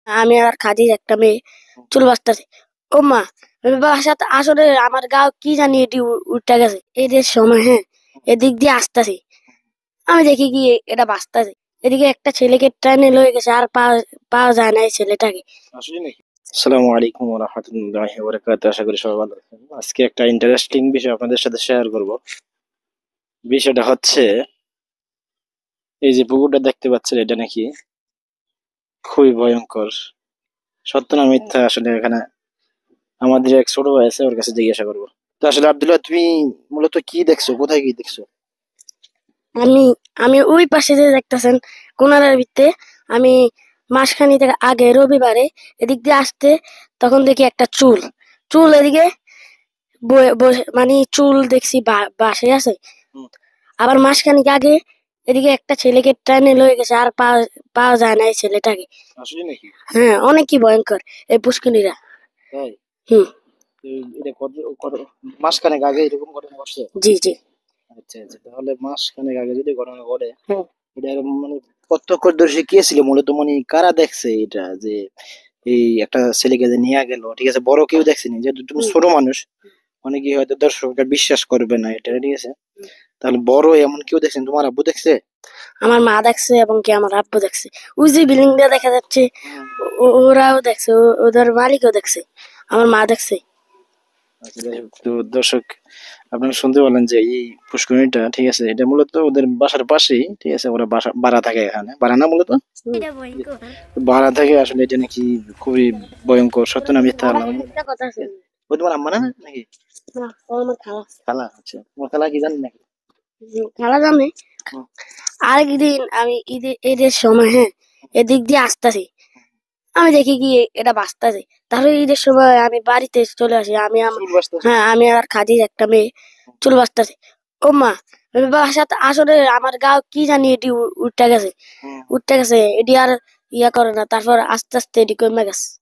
আমি আর খাদির একটা মেয়ে চুল বাঁচতেছে। ও মা, বাসাতে আসলে আমার গা কি জানি এটি উঠে গেছে এদের সময়। হ্যাঁ, এদিক দিয়ে আসতেছে, আমি দেখি কি এটা বাঁচতেছে। এদিকে একটা ছেলেকে ট্রেনে লয়ে গেছে, আর পাওয়া যায় না এই ছেলেটাকে। আসলে নাকি? আসসালামু আলাইকুম ওয়া রাহমাতুল্লাহি ওয়া বারাকাতুহু। আশা করি সবাই ভালো আছেন। আজকে একটা ইন্টারেস্টিং বিষয় আপনাদের সাথে শেয়ার করব। বিষয়টা হচ্ছে, এই যে পুকুরটা দেখতে পাচ্ছেন, এটা নাকি খুবই ভয়ঙ্কর। সত্য না মিথ্যা আসলে এখানে আমাদের এক ছোট ভাই আছে, ওর কাছে জিজ্ঞাসা করবো। তো আসলে আব্দুল্লাহ, তুমি মূলত কি দেখছো, কোথায় কি দেখছো? আমি আমি ওই পাশে যে দেখতেছেন কোনারের ভিতরে, আমি মাসখানি থেকে আগে রবিবারে এদিক দিয়ে আসতে, তখন দেখি একটা চুল চুল এদিকে মানে চুল দেখছি বাসে আছে। হুম। আবার মাসখানিক আগে এদিকে একটা ছেলেকে ট্রেনে লয়ে গেছে, আর পাওয়া যায় না এই ছেলেটাকে। আসলে নাকি? হ্যাঁ, অনেকই ভয়ঙ্কর এই পুষ্কিনীরা। তাই? হুম। তো এটা মাসখানেক আগে এরকম ঘটনা ঘটছে? জি জি। আচ্ছা আচ্ছা, তাহলে মাসখানেক আগে যদি ঘটনা ঘটে, হুম। এটা মানে প্রত্যক্ষদর্শী কে ছিল মূলত, মানে কারা দেখছে এটা, যে এই একটা ছেলেকে যে নিয়ে গেল, ঠিক আছে, বড় কেউ দেখছেনি, যেহেতু তুমি হুম। ছোট মানুষ, অনেকে হয়তো দর্শকরা বিশ্বাস করবে না এটা, ঠিক আছে, তাহলে বড় এমন কেউ দেখছেন? তোমার আব্বু দেখছে? আমার মা দেখছে এবং কি আমার আব্বু দেখছে। ওই যে বিল্ডিংটা দেখা যাচ্ছে, হুম। ওরাও দেখছে, ওদের মালিকও দেখছে, আমার মা দেখছে। আচ্ছা, যাই হোক, তো দর্শক, আপনারা শুনতে পেলেন যে এই পুষ্করিণীটা, ঠিক আছে, এটা মূলত ওদের বাসার পাশেই, ঠিক আছে, ওরা বাসা ভাড়া থাকে, এখানে ভাড়া না মূলত এটা ভয়ঙ্কর। ভাড়া থাকে। আসলে এটা নাকি খুবই ভয়ঙ্কর। সত্য না মিথ্যা আর আল্লাহ জানে। একটা কথা আছে। ও তোমার আম্মা না নাকি? না, ও আমার খালা। খালা? আচ্ছা, তোমার খালা কি জানেন নাকি? খালা জানে। হুম। আরেকদিন আমি ঈদের সময়, হ্যাঁ, এদিক দিয়ে আসতেছি, আমি দেখি কি এটা বাঁচতেছে। তাহলে ঈদের সময় আমি বাড়িতে চলে আসি। চুল বাঁচতেছে? হ্যাঁ, আমি আর খাদির একটা মেয়ে চুল বাঁচতেছে। ও মা, বাসাতে আসলে আমার গা কি জানি এটি উঠে গেছে হুম। এটি আর ইয়া করে না, তারপর আস্তে আস্তে এটি কমে গেছে।